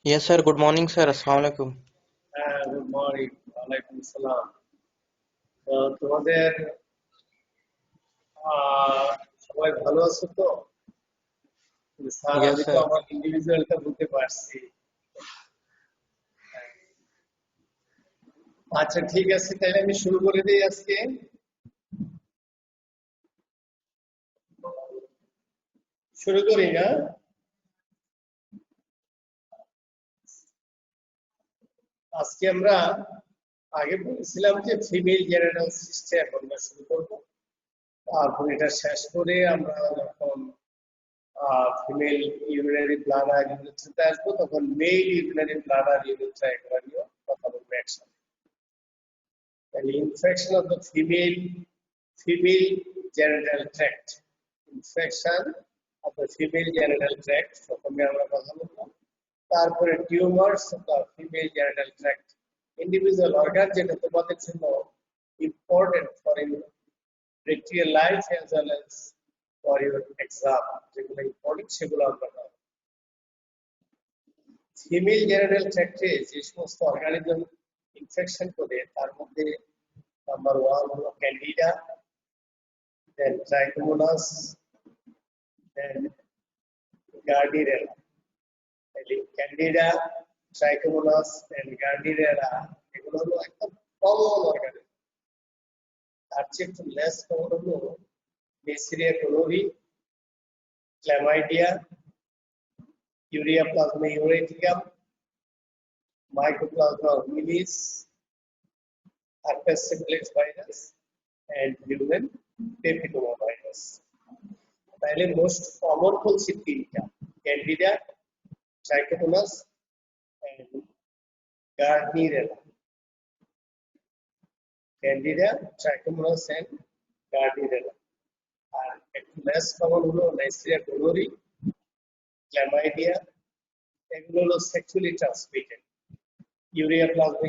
Yes, sir. Good morning, sir. Assalamu alaikum. Good morning, ওয়ালাইকুম সালাম। তো তোমাদের আহ, সবাই ভালো আছো তো? স্যার, Yes, আমি তো sir. আমার ইন্ডিভিজুয়ালটা বুঝতে পারছি। আচ্ছা, ঠিক আছে, তাহলে আমি শুরু করে দিই আজকে। শুরু করি না? আজকে আমরা আগে বলেছিলাম যে ফিমেল জেনারেল সিস্টেম আমরা শুরু করবো, তারপর এটা শেষ করে আমরা যখন ফিমেল ইউরিনারি ব্লাডার ইউনিটে আসবো তখন মেল ইউরিনারি ব্লাডার ইউনিটটা একবার নিয়ে কথা বলবো একসাথে। An infection of the female genital tract. Infection of the female genital tract. প্রথমে আমরা কথা বলবো। তারপরে tumours of the female genital tract. Individual organ যেটা তোমাদের জন্য important for your practical life as well as for your exam, যেগুলো important সেগুলো আমরা পাবো। ফিমেল জেনারেল ট্র্যাক্টে যে সমস্ত অর্গানিজম ইনফেকশন করে তার মধ্যে নাম্বার ওয়ান হলো candida, then trichomonas, then gardnerella. Candida, trichomonas and gardnerella এগুলো হলো একদম কমন অর্গানিজম। তার চেয়ে একটু লেস কমন হলো neisseria gonorrhoeae, chlamydia, ureaplasma urealyticum, mycoplasma hominis, herpes simplex virus and human papilloma virus. তাহলে মোস্ট কমন হচ্ছে তিনটা, candida, trichomonas and gardnerella. Candida, trichomonas and gardnerella. আর একটু লেস কমন হলো নাইসেরিয়া গোনোরি, ক্ল্যামাইডিয়া, এগুলো হলো sexually transmitted. Ureaplasma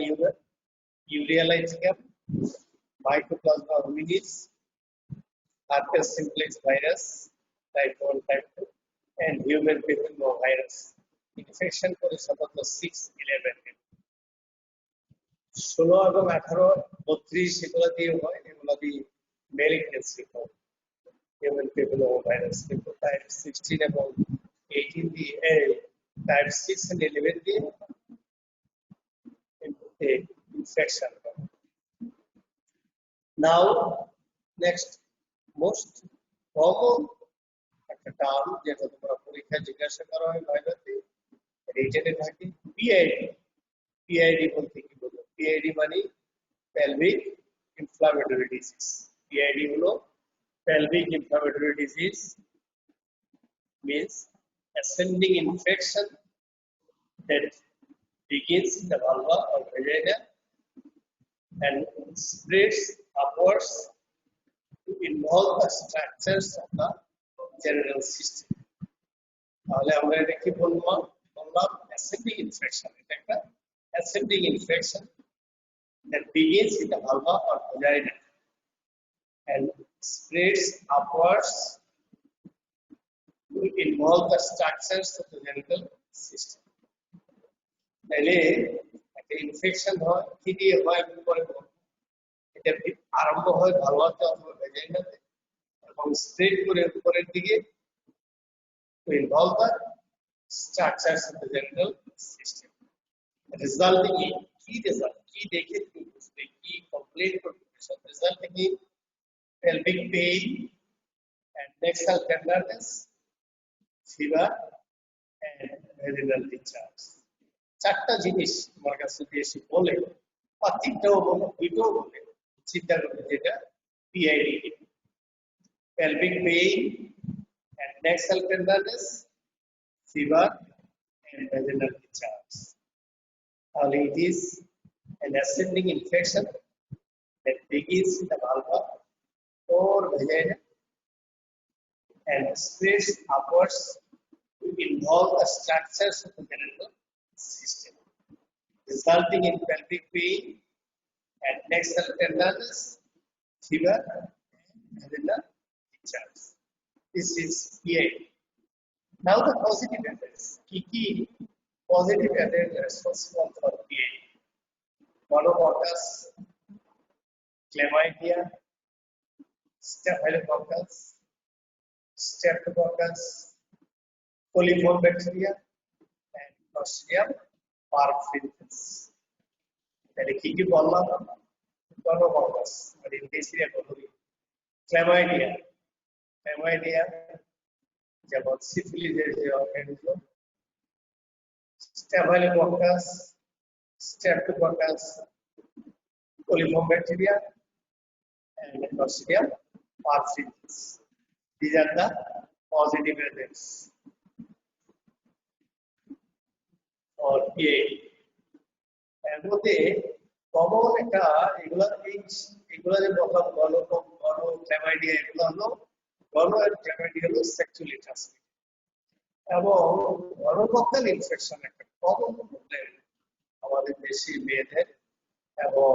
urealyticum, mycoplasma hominis, herpes simplex virus type 1, type 2 and human papilloma virus infection করে সাধারণত 6-11 16 এবং 18 32 এগুলো দিয়ে হয়, এগুলো দিয়ে মেলিগনেন্সি হয় হিউম্যান পেপিলোমা ভাইরাস। কিন্তু টাইপ 16 এবং 18 দিয়ে টাইপ 6 and 11 দিয়ে ইনফেকশন হয়। নাও নেক্সট মোস্ট কমন একটা টার্ম যেটা তোমরা পরীক্ষায় জিজ্ঞাসা করা হয় ভাইভাতে, রিটেনে থাকে, পিআইডি। পিআইডি বলতে কি বলবো? পিআইডি মানে pelvic inflammatory disease. PID হলো pelvic inflammatory disease, means ascending infection that begins in the vulva or vagina and spreads upwards to involve the structures of the genital system. তাহলে আমরা এটা কি বললাম? ascending infection। এটা একটা ascending infection that begins in the vulva or vagina and spreads upwards to involve the structures of the genital system. তাহলে একটা infection হয় কি দিয়ে হয় আমি পরে বলবো। এটা আরম্ভ হয় ভালোতে অথবা ভেজাইনাতে এবং স্প্রেড করে উপরের দিকে to involve the structures of the genital system, resulting in key result, key দেখে তুমি বুঝবে কি কমপ্লেন করবে, resulting in pelvic pain and nasal tenderness, fever and vaginal discharge. চারটা জিনিস তোমার কাছে যদি এসে বলে বা তিনটাও বলে দুইটাও বলে চিন্তা করবে যেটা PID, pelvic pain and nasal tenderness, fever and vaginal discharge. তাহলে it is an ascending infection that begins in the vulva or vagina and spreads upwards to involve the structures of the genital system, resulting in pelvic pain and nasal tenderness, fever, and vaginal discharge. This is PID. Now the positive effects. Kiki positive agent responsible for PA, Monococcus, Chlamydia, Staphylococcus, Streptococcus, coliform bacteria, and Clostridium perfringens. তাহলে কি কি বললাম? Monococcus, মানে ইংরেজিতে বলি Chlamydia, যেমন সিফিলিসের যে organism, Staphylococcus, Streptococcus, coliform bacteria, and Clostridium perfringens. These are the positive agents for PA. এর মধ্যে কমন একটা এগুলা যে বললাম Chlamydia, এগুলো হলো Chlamydia হলো সেক্সুয়ালি ট্রান্সমিটেড এবং গনোকক্কাল ইনফেকশন একটা কমন প্রবলেম আমাদের দেশি মেয়েদের এবং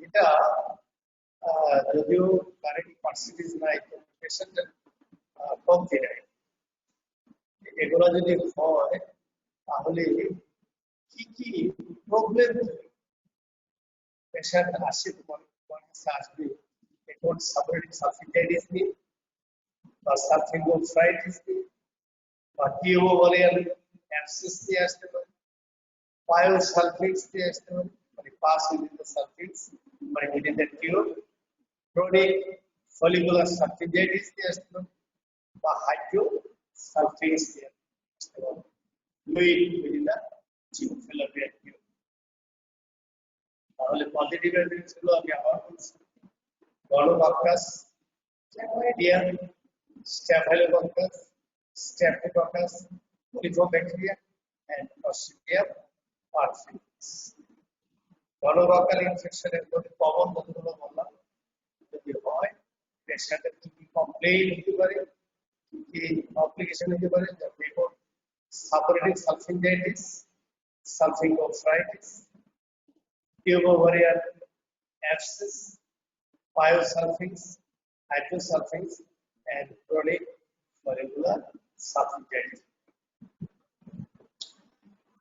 এটা যদিও কারেন্ট পার্সেন্টেজ নাই তো পেশেন্টের কমতি নাই। এগুলো যদি হয় তাহলে কি কি প্রবলেম পেশেন্ট আসে তোমার কাছে আসবে? এখন সাবরেটিক সালফিটাইটিস নিয়ে বা সালফিঙ্গোফ্রাইটিস নিয়ে বা টিউবোভারিয়াল অ্যাবসেস নিয়ে আসতে পারে, পায়োসালফেটস নিয়ে আসতে পারে, মানে পাস উইদিন দ্য সালফেটস, মানে within the tube, chronic follicular salpingitis নিয়ে আসতে পারে বা হাইড্রোসালফেটস নিয়ে আসতে পারে, fluid within the fallopian tube. তাহলে পজিটিভ এভিডেন্স গুলো আমি আবার বলছি: গনোকক্কাস, Chlamydia, Staphylococcus, Streptococcus, coliform bacteria, and Clostridium perfringens. গনোকক্কাল ইনফেকশনের মধ্যে কমন কতগুলো বললাম। যদি হয় পেশেন্টের কি কি কমপ্লেইন হতে পারে, কি কি কমপ্লিকেশন হতে পারে, যেমন সাবরেটিক সালফিংজাইটিস, সালফিঙ্গোফ্রাইটিস, টিউবোভারিয়াল abscess, pyosulfings, hydrosulfings, and chronic follicular sulfitis.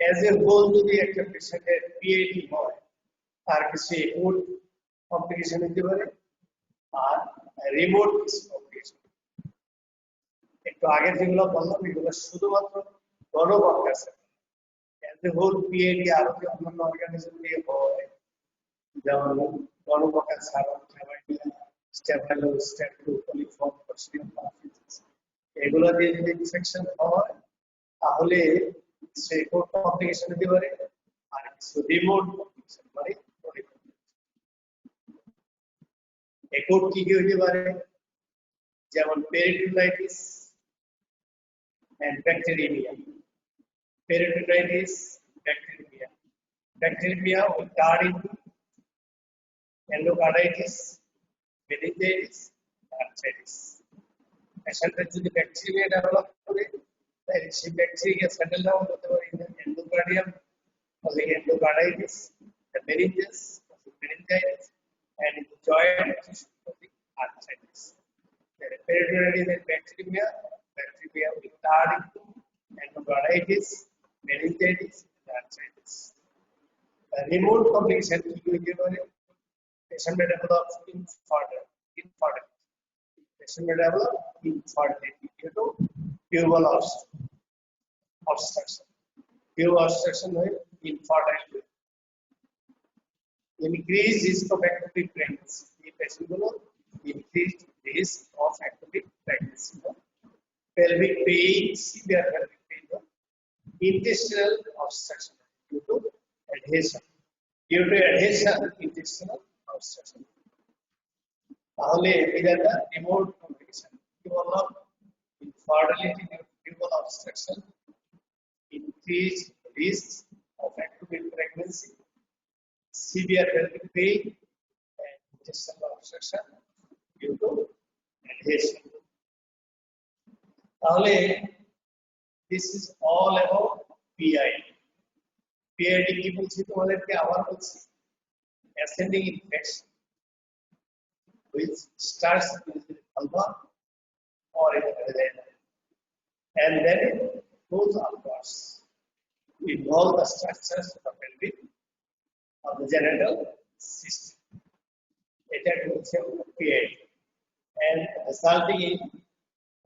As a whole, যদি একটা পেশেন্টের PAD হয় তার কিছু একুট কমপ্লিকেশন হতে পারে আর রিমোট কমপ্লিকেশন। একটু আগে যেগুলো বললাম এগুলো শুধুমাত্র গনোকক্কাস। As a whole, PAD আরো যে অন্যান্য অর্গানিজম দিয়ে হয়, যেমন গনোকক্কাস ছাড়াও Chlamydia, Staphylo, coliform, Clostridium perfringens, এগুলো দিয়ে যদি ইনফেকশন হয় তাহলে সে কোন কমপ্লিকেশন হতে পারে আর কিছু রিমোট কমপ্লিকেশন মানে একুট কি কি হতে পারে, যেমন peritonitis and bacteremia. Peritonitis, bacteremia will turn into endocarditis, meningitis, arthritis. পেশেন্টের যদি ব্যাকটেরিয়া ডেভেলপ করে তাহলে সেই ব্যাকটেরিয়া সেটেল ডাউন হতে পারে এন্ডোকার্ডিয়াম, তাহলে endocarditis, meninges, meningitis, and in the joint tissue arthritis. Peritonitis and bacteremia will turn into endocarditis, meningitis, and arthritis. Remote complication কি হতে পারে? Patient may develop infertility. Patient may develop infertility due to tubal obstruction. Tubal obstruction হয়ে infertility. Increased risk of ectopic pregnancy. এই পেশেন্টগুলো increased risk of ectopic pregnancy. Pelvic pain, severe pelvic pain, intestinal obstruction due to adhesion. Intestinal obstruction. তাহলে এটা remote complication. কি বললাম? Infertility due to tubal obstruction, increased risk of ectopic pregnancy, severe pelvic pain, and intestinal obstruction due to adhesion. তাহলে this is all about PID. PID কি বলছি তোমাদেরকে আবার বলছি, ascending infection which starts with the vulva or in the vagina and then it goes upwards involve the structures of the pelvic of the genital system. এটা হচ্ছে PID and resulting in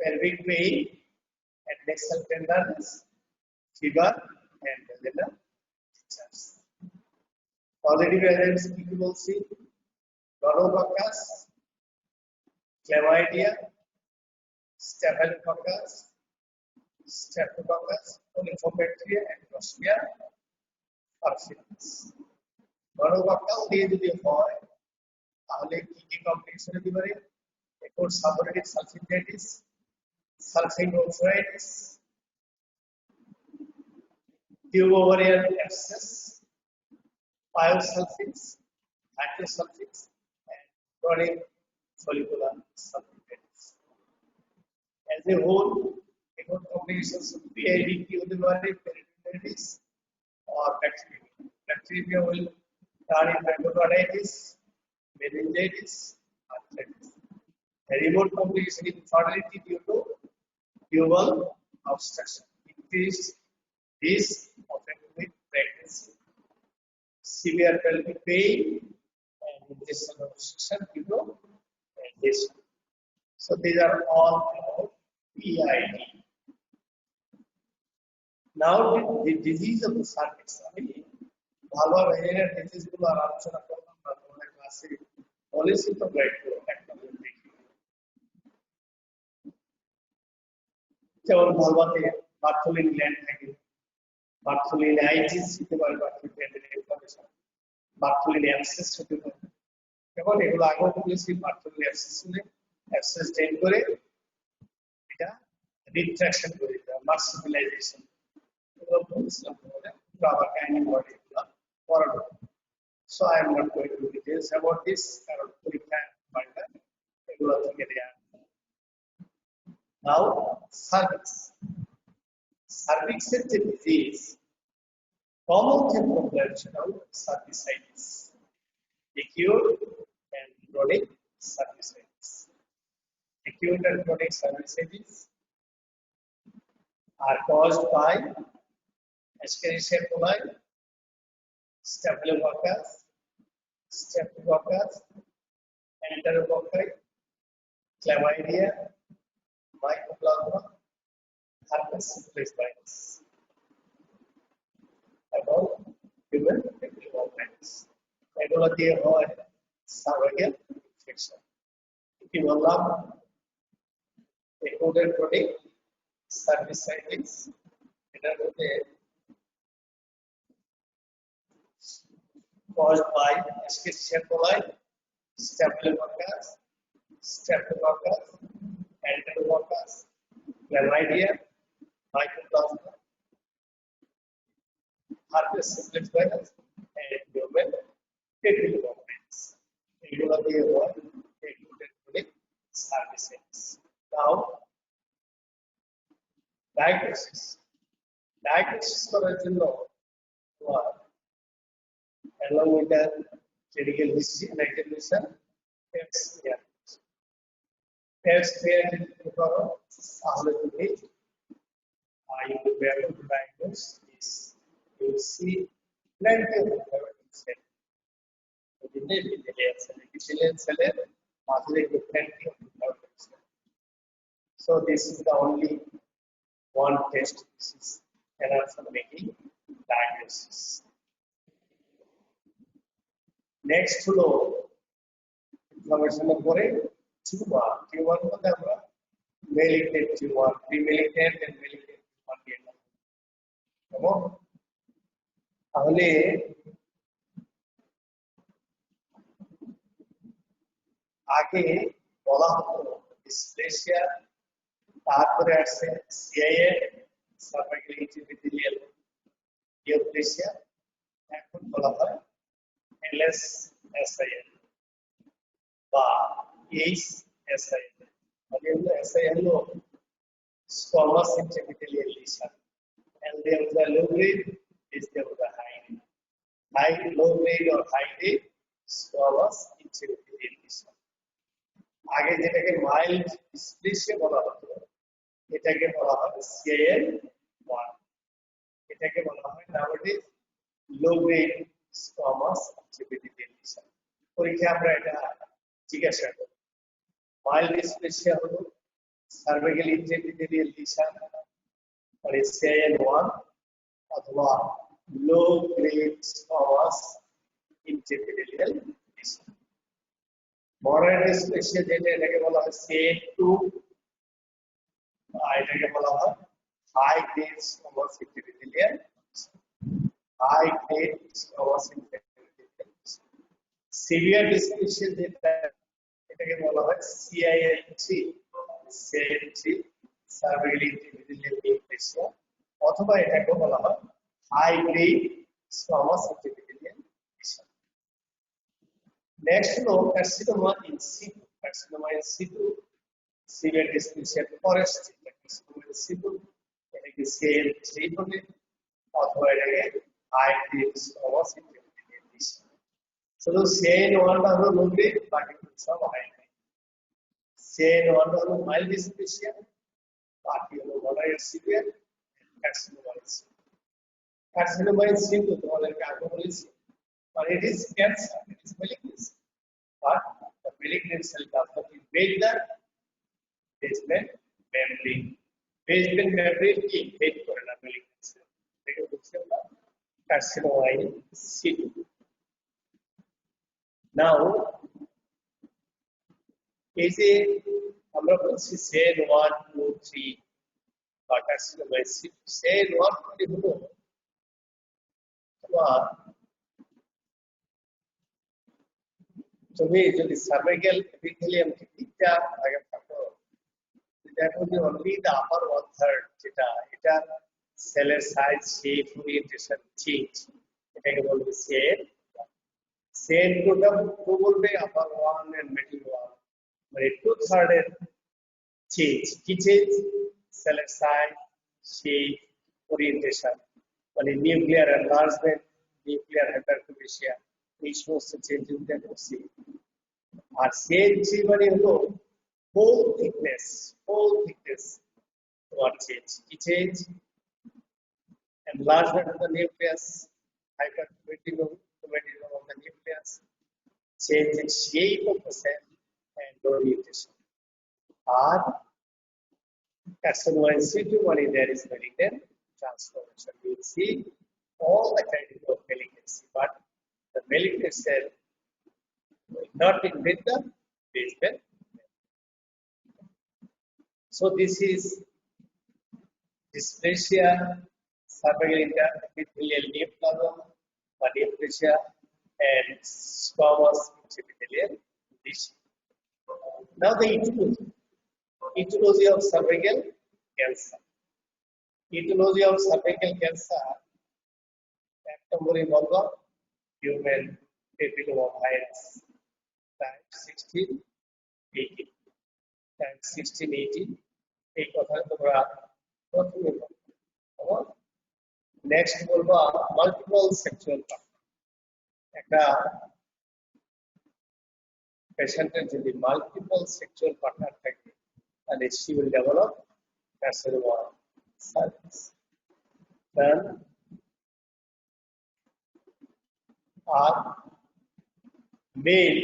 pelvic pain and distal tenderness, fever and vaginal discharge. Positive agents কি কি বলছি? Gonorrhea, chlamydia, staphylococcus, Coliform and Clostridia perfidans. Gonorrhea দিয়ে যদি হয় তাহলে কি কি কমপ্লিকেশন হতে পারে? একট সাবরেটিভ সালফিংটাইটিস, সালফিংগোফ্রাইটিস, tubovarian abscess, pyosulfides, hydrosulfides, and chronic follicular sulfitis. As a whole, একট কমপ্লিকেশনস of PID কি হতে পারে? Peritonitis or bacteria. Bacteria will turn into endocarditis, meningitis, arthritis. A remote complication in infertility due to tubal obstruction, increased risk of ectopic pregnancy, severe pelvic pain, and intestinal obstruction due to digestion. So these are all about PID. Now the disease of the cervix. I mean, vulvar vaginal disease গুলো আলোচনা করলাম না তোমাদের ক্লাসে policy তো guide করো একটা দেখি যেমন ভালভাতে বার্থোলিন গ্ল্যান্ড থাকে বার্থোলিন আইটিস হতে পারে বার্থোলিন ইনফ্লামেশন বার্থোলিন অ্যাবসেস হতে পারে এখন এগুলো আগেও বলেছি বার্থোলিন অ্যাবসেস হলে অ্যাবসেস টেন করে এটা রিট্রাকশন করে দিতে হয় মার্সিবিলাইজেশন এগুলো বলেছিলাম তোমাদের আবার কাইন্ডলি বডি এগুলো পড়ানো So I am not going to details about this. Now, cervix. Cervix is a disease. Common population of cervicitis. Acute and chronic cervicitis. Acute and chronic cervicitis are caused by Escherichia coli, Staphylococcus, Enterococci, Chlamydia, Mycoplasma, herpes simplex virus. About human papillomavirus. এগুলো দিয়ে হয় cervical infection. কি বললাম? Acute and chronic cervicitis. এটার মধ্যে caused by Escherichia coli, Staphylococcus, Enterococcus, Chlamydia, Mycoplasma, herpes simplex virus, and human papillomavirus. এগুলো দিয়ে হয় acute and chronic cervicitis. Now, diagnosis করার জন্য along with the clinical history and examination, tests here. Tests here you will be able to diagnose this. You will see plenty of evidence here. So this is the only one test. This is enough for making diagnosis. Next হলো ইনফরমেশনের পরে tumour মধ্যে আমরা malignant tumour premalignant and malignant tumour নিয়ে কেমন তাহলে আগে বলা হতো ডিসপ্লেসিয়া তারপরে আসছে সিআইএ সার্ভাইকাল ইন্টিগ্রিটিয়াল ডিওপ্লেসিয়া এখন বলা হয় LSSIL বা HSIL মানে SIL হলো squamous intraepithelial lesion and there was a low grade is there was a low grade or high grade squamous intraepithelial lesion আগে যেটাকে মাইল্ড ডিসপ্লেসিয়া বলা হতো এটাকে বলা হয় CIL1 এটাকে বলা হয় নাউডিস low grade squamous epithelial lesion. পরীক্ষায় আমরা এটা জিজ্ঞাসা করি। মাইল্ড ডিসপ্লেসিয়া হলো সার্ভাইকাল ইন্ট্রাএপিথেলিয়াল লিশন মানে CIN1 অথবা low grade squamous intraepithelial lesion. Moderate dysplasia যেটা এটাকে বলা হয় CIN2 এটাকে বলা হয় high grade squamous intraepithelial high grade squamous infiltrated severe dysplasia যেটা এটাকে বলা হয় CIN3 cervical intraepithelial dysplasia অথবা এটাকে বলা হয় high grade squamous intraepithelial dysplasia। Next হলো carcinoma in situ severe dysplasia forest carcinoma in situ এটাকে CIN3 বলে অথবা এটাকে high grade squamous intraepithelial lesion। শুধু CIN1 টা হলো লো গ্রেড, বাকিগুলো সব হাই গ্রেড। CIN1 টা হলো মাইল্ড ডিসপ্লেসিয়া, বাকি হলো moderate severe carcinoma in situ. Carcinoma in situ তোমাদেরকে আগে বলেছি, but it is cancer, it is malignancy, but the malignant cell does not invade the basement membrane. Basement membrane কি invade করে না malignant cell, এটাকে বলছি আমরা carcinoma in situ. Now, এই যে আমরা বলছি CIN1, 2, 3 বা carcinoma in situ, CIN1 মানে হলো তোমার তুমি যদি সার্ভাইকাল এপিথেলিয়াম তিনটা ভাগে থাকো, দেখো যে only the upper one third যেটা এটা সেলের সাইজ শেপ ওরিয়েন্টেশন চেঞ্জ, এটাকে বলবে CIN2 টা বলবে আপার ওয়ান এন্ড মিডল ওয়ান মানে 2/3 এর চেঞ্জ। কি চেঞ্জ? সেলের সাইজ শেপ ওরিয়েন্টেশন মানে নিউক্লিয়ার এনলার্জমেন্ট, নিউক্লিয়ার হাইপারপ্লেসিয়া, এই সমস্ত চেঞ্জ করছি। আর CIN3 মানে হলো হোল থিকনেস তোমার চেঞ্জ। কি change? enlargement of the nucleus, hypertrophism of the nucleus, change in shape of the cell and orientation. Or carcinoma in situ, when there is malignant transformation, we will see all the kinds of malignancy, but the malignant cell will not invade the basement. So this is dysplasia, cervical intraepithelial neoplasm, neoplasia, and squamous intraepithelial lesion. Now the etiology of cervical cancer. Etiology of cervical cancer, এক নম্বরে বলবো human papillomavirus type 16, 18, type 16, 18 এই কথা তোমরা প্রথমে বলবো। Next বলবো multiple sexual partner. একটা পেশেন্টের যদি মাল্টিপল সেক্সুয়াল পার্টনার থাকে তাহলে she will develop carcinoma cervix. Then আর মেল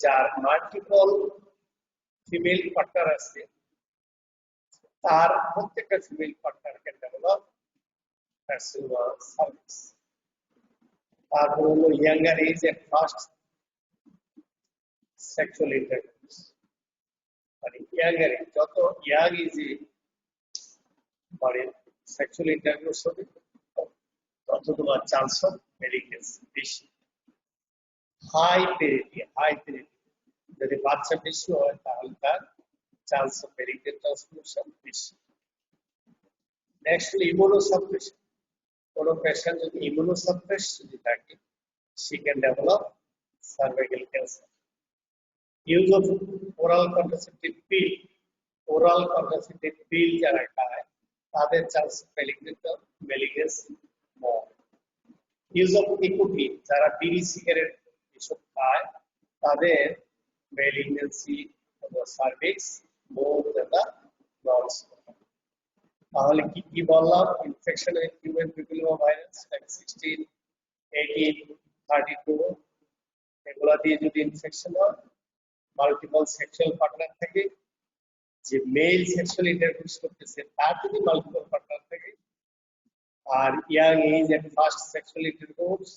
যার মাল্টিপল ফিমেল পার্টনার আছে তার প্রত্যেকটা female partner can develop carcinoma cervix. তারপর হলো younger age and first sexual intercourse মানে ইয়াঙ্গার এজ, যত ইয়াং এজে মানে সেক্সুয়াল ইন্টারকোর্স হবে তত তোমার চান্স অফ ম্যালিগন্যান্সি বেশি। হাই পেরিটি যদি বাচ্চা বেশি হয় তাহলে তার চান্স অফ ম্যালিগন্যান্ট ট্রান্সফরমেশন বেশি। নেক্সট হলো ইমিউনোসাপ্রেশন। কোনো পেশেন্ট যদি ইমিউনোসাপ্রেস যদি থাকে she can develop cervical cancer. Use of oral contraceptive pill যারা খায় তাদের chance malignancy com. Use of nicotine যারা বিড়ি সিগারেট এসব খায় তাদের malignancy of cervix more than the non smoker. তাহলে কি কি বললাম? Infection with human papilloma virus like 16, 18, 32 এগুলা দিয়ে যদি ইনফেকশন হয়, মাল্টিপল সেক্সুয়াল পার্টনার থেকে, যে মেল সেক্সুয়াল ইন্টারকোর্স করতেছে তার যদি মাল্টিপল পার্টনার থাকে, আর young age and first sexual intercourse,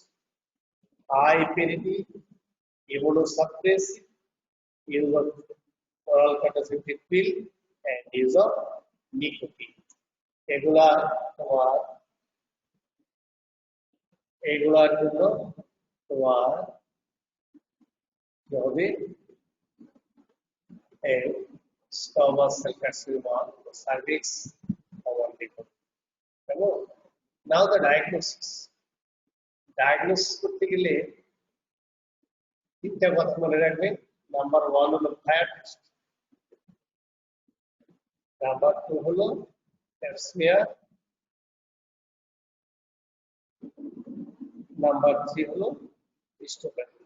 high parity, immunosuppressive, use of oral contraceptive pill and use of nicotine. এগুলা তোমার এগুলার জন্য তোমার কি হবে? স্কোয়ামাস সেল কার্সিনোমা, সার্ভিক্স অবলম্বন করবে। এবং নাও দ্য ডায়াগনোসিস করতে গেলে তিনটা কথা মনে রাখবেন। নাম্বার 1 হলো ফ্যাট, নাম্বার 2 হলো প্যাপসমিয়ার, নাম্বার 3 হলো হিস্টোপ্যাথি।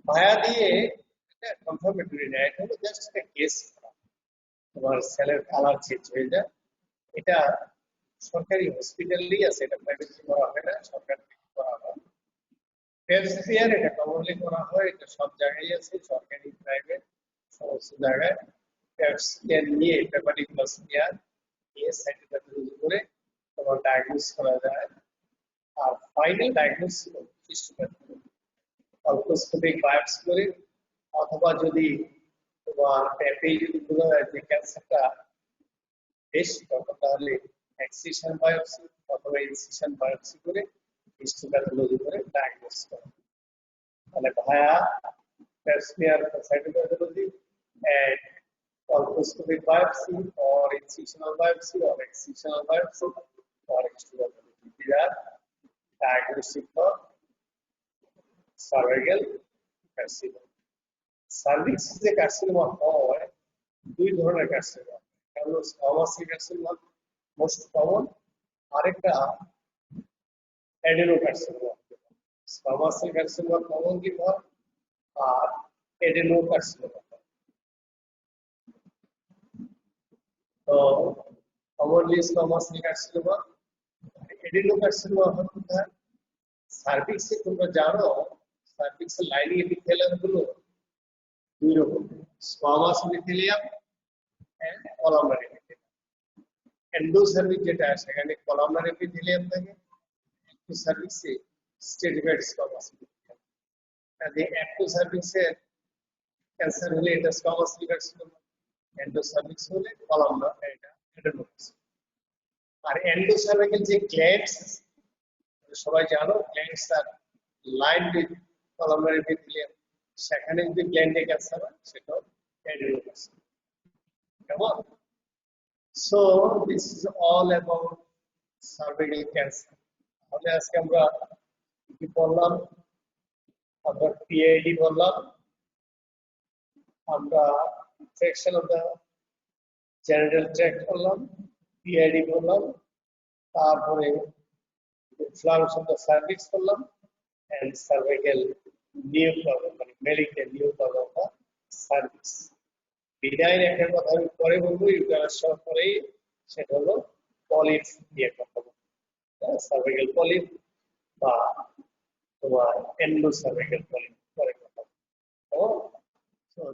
ভায়া দিয়ে এটা কনফার্মেটরি না, এটা হলো জাস্ট একটা কেস। তোমার সেলের কালার চেঞ্জ হয়ে যায়। এটা সরকারি হসপিটালেই আছে, এটা প্রাইভেটলি করা হয় না, সরকার থেকে করা হয়। প্যাপসমিয়ার এটা কমনলি করা হয়, এটা সব জায়গায় আছে, সরকারি প্রাইভেট সমস্ত জায়গায়। প্যাপসমিয়ার নিয়ে পেপারিকুলাস স্মিয়ার নিয়ে সাইটোপ্যাথোলজি করে তোমার ডায়াগনোস করা যায়। আর ফাইনাল ডায়াগনোস হলো হিস্টোপ্যাথি, অল্পোস্কোপিক বায়োপসি করে, অথবা যদি তোমার প্যাপে যদি বোঝা যায় যে ক্যান্সারটা বেশি, তখন তাহলে এক্সিশন বায়োপসি অথবা ইনসিশন বায়োপসি করে হিস্টোপ্যাথোলজি করে ডায়াগনোস করে। তাহলে ভায়া Pap smear সাইটোপ্যাথোলজি and colposcopic biopsy or incisional biopsy or excisional biopsy or histopathology. These are diagnostic for cervical carcinoma. Cervix যে কার্সিনোমা হয়, দুই ধরনের কার্সিনোমা। একটা হলো squamous cell carcinoma most common, আরেকটা adenocarcinoma. Squamous cell carcinoma commonly হয় আর adenocarcinoma. তো commonly squamous cell carcinoma, adenocarcinoma হয় কোথায়? সার্ভিক্সে। তোমরা জানো সার্ভিক্সের লাইনিং এপিথেলিয়াম গুলো দুই রকম, squamous epithelium and columnar epithelium. Endocervix যেটা সেখানে কলামনার এপিথেলিয়াম থাকে, সার্ভিক্সে স্টেডিফাইড স্কোয়ামাস এপিথেলিয়াম। আর এই এক্টোসার্ভিক্সের ক্যান্সার হলে এটা স্কোয়ামাস সেল কার্সিনোমা, এন্ডোসার্ভিক্স হলে কলামনার, এটা অ্যাডেনোকার্সিনোমা। আর এন্ডোসার্ভিক্যাল যে গ্ল্যান্ডস সবাই জানো, glands are line with columnar epithelium, সেখানে যদি গ্ল্যান্ডে ক্যান্সার হয় সেটা অ্যাডেনোকার্সিনোমা। কেমন? So this is all about cervical cancer. তাহলে আজকে আমরা কি বললাম? আমরা পিআইডি বললাম, আমরা infection of the genital tract বললাম, পিআইডি বললাম, তারপরে inflammation of the cervix করলাম, and cervical neoplasm মানে malignant neoplasm of the cervix. বিদায় একটা কথা আমি পরে বলবো, ইউটারাস সহ পরেই, সেটা হলো পলিপ নিয়ে কথা বলবো। সার্ভিক্যাল পলিপ বা তোমার এন্ডোসার্ভিক্যাল পলিপ পরে কথা বলবো।